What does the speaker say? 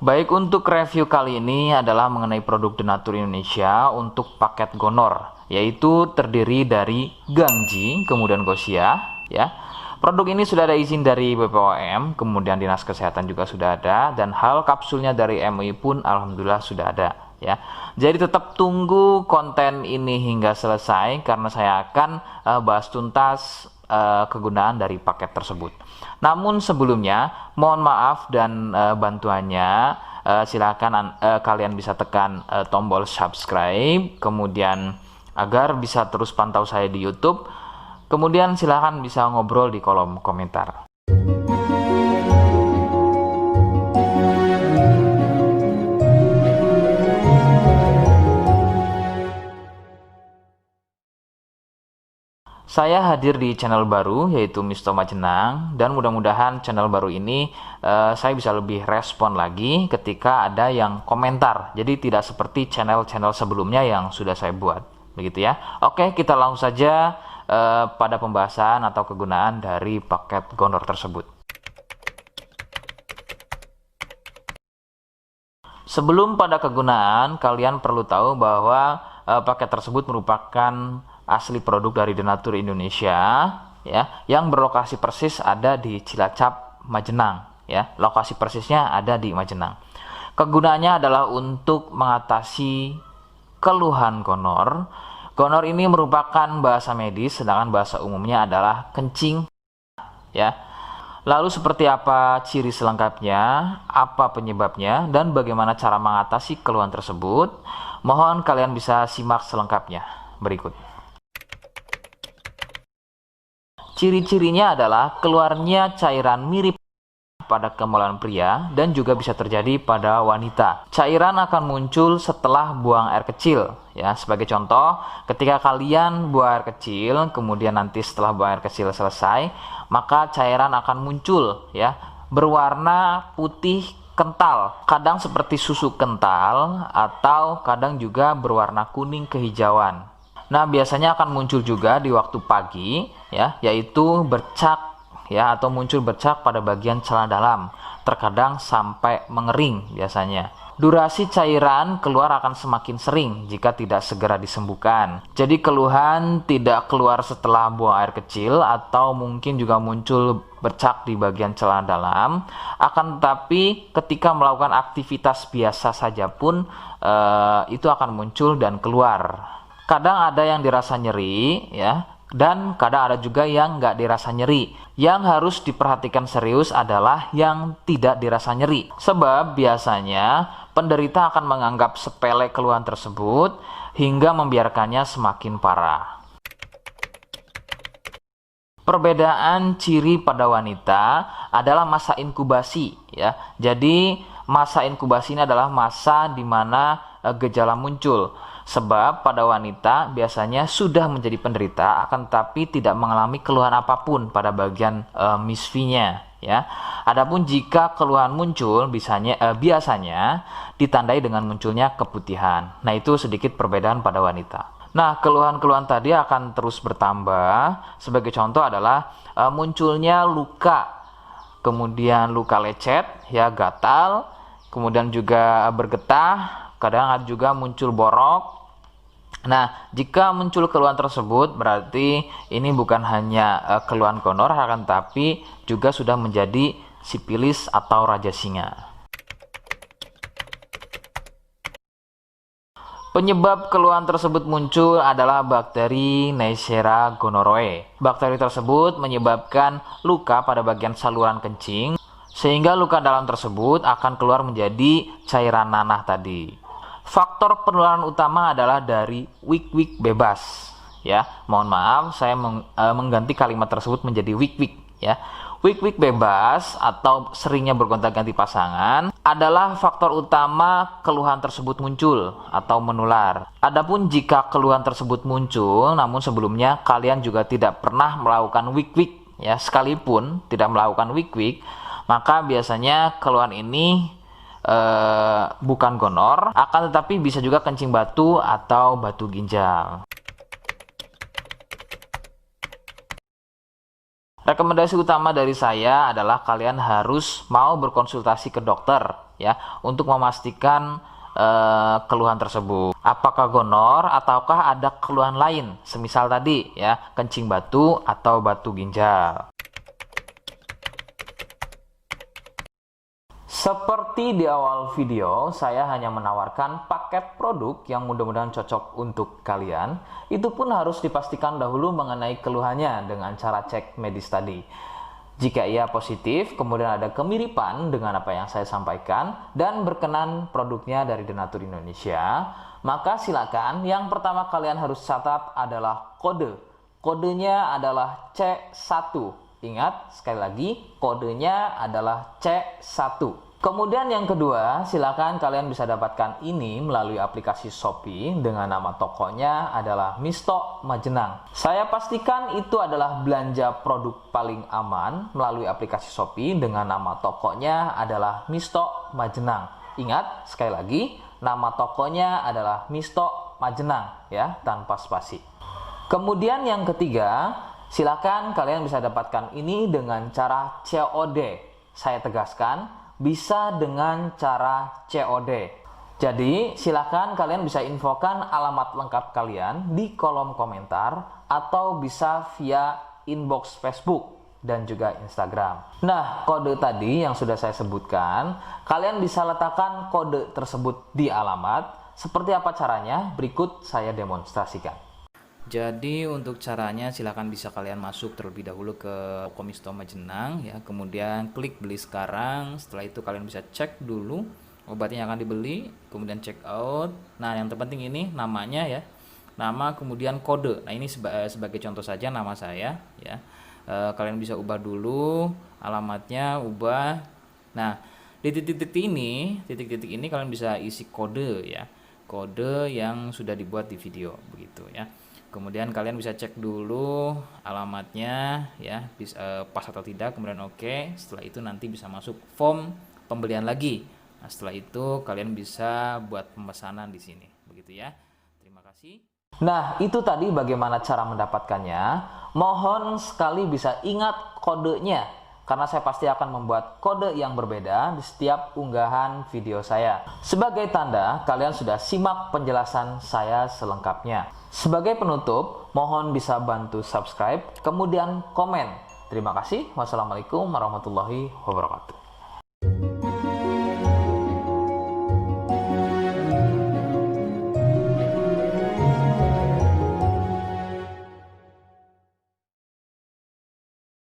Baik, untuk review kali ini adalah mengenai produk Denatur Indonesia untuk paket Gonor, yaitu terdiri dari Gangji, kemudian Gosia, ya. Produk ini sudah ada izin dari BPOM, kemudian Dinas Kesehatan juga sudah ada, dan hal kapsulnya dari MUI pun alhamdulillah sudah ada, ya. Jadi tetap tunggu konten ini hingga selesai karena saya akan bahas tuntas kegunaan dari paket tersebut. Namun sebelumnya mohon maaf dan bantuannya, silakan kalian bisa tekan tombol subscribe, kemudian agar bisa terus pantau saya di YouTube. Kemudian silakan bisa ngobrol di kolom komentar. Saya hadir di channel baru yaitu Misto Majenang, dan mudah-mudahan channel baru ini saya bisa lebih respon lagi ketika ada yang komentar. Jadi tidak seperti channel-channel sebelumnya yang sudah saya buat, begitu ya. Oke, kita langsung saja pada pembahasan atau kegunaan dari paket Gonor tersebut. Sebelum pada kegunaan, kalian perlu tahu bahwa paket tersebut merupakan asli produk dari Denatur Indonesia, ya, yang berlokasi persis ada di Cilacap, Majenang, ya. Lokasi persisnya ada di Majenang. Kegunaannya adalah untuk mengatasi keluhan gonor. Gonor ini merupakan bahasa medis, sedangkan bahasa umumnya adalah kencing, ya. Lalu seperti apa ciri selengkapnya, apa penyebabnya, dan bagaimana cara mengatasi keluhan tersebut? Mohon kalian bisa simak selengkapnya berikut. Ciri-cirinya adalah keluarnya cairan mirip pada kemaluan pria dan juga bisa terjadi pada wanita. Cairan akan muncul setelah buang air kecil, ya. Sebagai contoh, ketika kalian buang air kecil, kemudian nanti setelah buang air kecil selesai, maka cairan akan muncul, ya, berwarna putih kental, kadang seperti susu kental atau kadang juga berwarna kuning kehijauan. Nah, biasanya akan muncul juga di waktu pagi, ya, yaitu bercak, ya, atau muncul bercak pada bagian celana dalam, terkadang sampai mengering biasanya. Durasi cairan keluar akan semakin sering jika tidak segera disembuhkan. Jadi keluhan tidak keluar setelah buang air kecil atau mungkin juga muncul bercak di bagian celana dalam, akan tetapi ketika melakukan aktivitas biasa saja pun itu akan muncul dan keluar. Kadang ada yang dirasa nyeri, ya, dan kadang ada juga yang nggak dirasa nyeri. Yang harus diperhatikan serius adalah yang tidak dirasa nyeri, sebab biasanya penderita akan menganggap sepele keluhan tersebut hingga membiarkannya semakin parah. Perbedaan ciri pada wanita adalah masa inkubasi, ya. Jadi masa inkubasi ini adalah masa di mana gejala muncul. Sebab pada wanita biasanya sudah menjadi penderita akan tapi tidak mengalami keluhan apapun pada bagian misfinya, ya. Adapun jika keluhan muncul biasanya ditandai dengan munculnya keputihan. Nah, itu sedikit perbedaan pada wanita. Nah, keluhan-keluhan tadi akan terus bertambah. Sebagai contoh adalah munculnya luka, kemudian luka lecet, ya, gatal, kemudian juga bergetah, kadang ada juga muncul borok. Nah, jika muncul keluhan tersebut berarti ini bukan hanya keluhan gonor, akan tapi juga sudah menjadi sipilis atau raja singa. Penyebab keluhan tersebut muncul adalah bakteri Neisseria gonorrhoeae. Bakteri tersebut menyebabkan luka pada bagian saluran kencing, sehingga luka dalam tersebut akan keluar menjadi cairan nanah tadi. Faktor penularan utama adalah dari wik-wik bebas, ya. Mohon maaf, saya mengganti kalimat tersebut menjadi wik-wik, ya. Wik-wik bebas atau seringnya bergonta-ganti pasangan adalah faktor utama keluhan tersebut muncul atau menular. Adapun jika keluhan tersebut muncul namun sebelumnya kalian juga tidak pernah melakukan wik-wik, ya, sekalipun tidak melakukan wik-wik, maka biasanya keluhan ini bukan gonor, akan tetapi bisa juga kencing batu atau batu ginjal. Rekomendasi utama dari saya adalah kalian harus mau berkonsultasi ke dokter ya untuk memastikan keluhan tersebut. Apakah gonor ataukah ada keluhan lain, semisal tadi ya, kencing batu atau batu ginjal. Seperti di awal video, saya hanya menawarkan paket produk yang mudah-mudahan cocok untuk kalian. Itu pun harus dipastikan dahulu mengenai keluhannya dengan cara cek medis tadi. Jika ia positif, kemudian ada kemiripan dengan apa yang saya sampaikan, dan berkenan produknya dari Denatur Indonesia, maka silakan. Yang pertama kalian harus catat adalah kode. Kodenya adalah C1. Ingat, sekali lagi, kodenya adalah C1. Kemudian yang kedua, silakan kalian bisa dapatkan ini melalui aplikasi Shopee dengan nama tokonya adalah Misto Majenang. Saya pastikan itu adalah belanja produk paling aman melalui aplikasi Shopee dengan nama tokonya adalah Misto Majenang. Ingat, sekali lagi, nama tokonya adalah Misto Majenang ya, tanpa spasi. Kemudian yang ketiga, silakan kalian bisa dapatkan ini dengan cara COD. Saya tegaskan, bisa dengan cara COD. Jadi silakan kalian bisa infokan alamat lengkap kalian di kolom komentar atau bisa via inbox Facebook dan juga Instagram. Nah, kode tadi yang sudah saya sebutkan, kalian bisa letakkan kode tersebut di alamat. Seperti apa caranya? Berikut saya demonstrasikan. Jadi untuk caranya silahkan bisa kalian masuk terlebih dahulu ke toko Misto Majenang ya, kemudian klik beli sekarang. Setelah itu kalian bisa cek dulu obatnya yang akan dibeli, kemudian check out. Nah yang terpenting ini namanya ya, nama kemudian kode. Nah ini sebagai contoh saja nama saya ya. Kalian bisa ubah dulu alamatnya, ubah. Nah di titik-titik ini kalian bisa isi kode ya, kode yang sudah dibuat di video begitu ya. Kemudian kalian bisa cek dulu alamatnya ya, pas atau tidak, kemudian oke. Setelah itu nanti bisa masuk form pembelian lagi. Nah, setelah itu kalian bisa buat pemesanan di sini. Begitu ya. Terima kasih. Nah, itu tadi bagaimana cara mendapatkannya. Mohon sekali bisa ingat kodenya, karena saya pasti akan membuat kode yang berbeda di setiap unggahan video saya. Sebagai tanda, kalian sudah simak penjelasan saya selengkapnya. Sebagai penutup, mohon bisa bantu subscribe, kemudian komen. Terima kasih. Wassalamualaikum warahmatullahi wabarakatuh.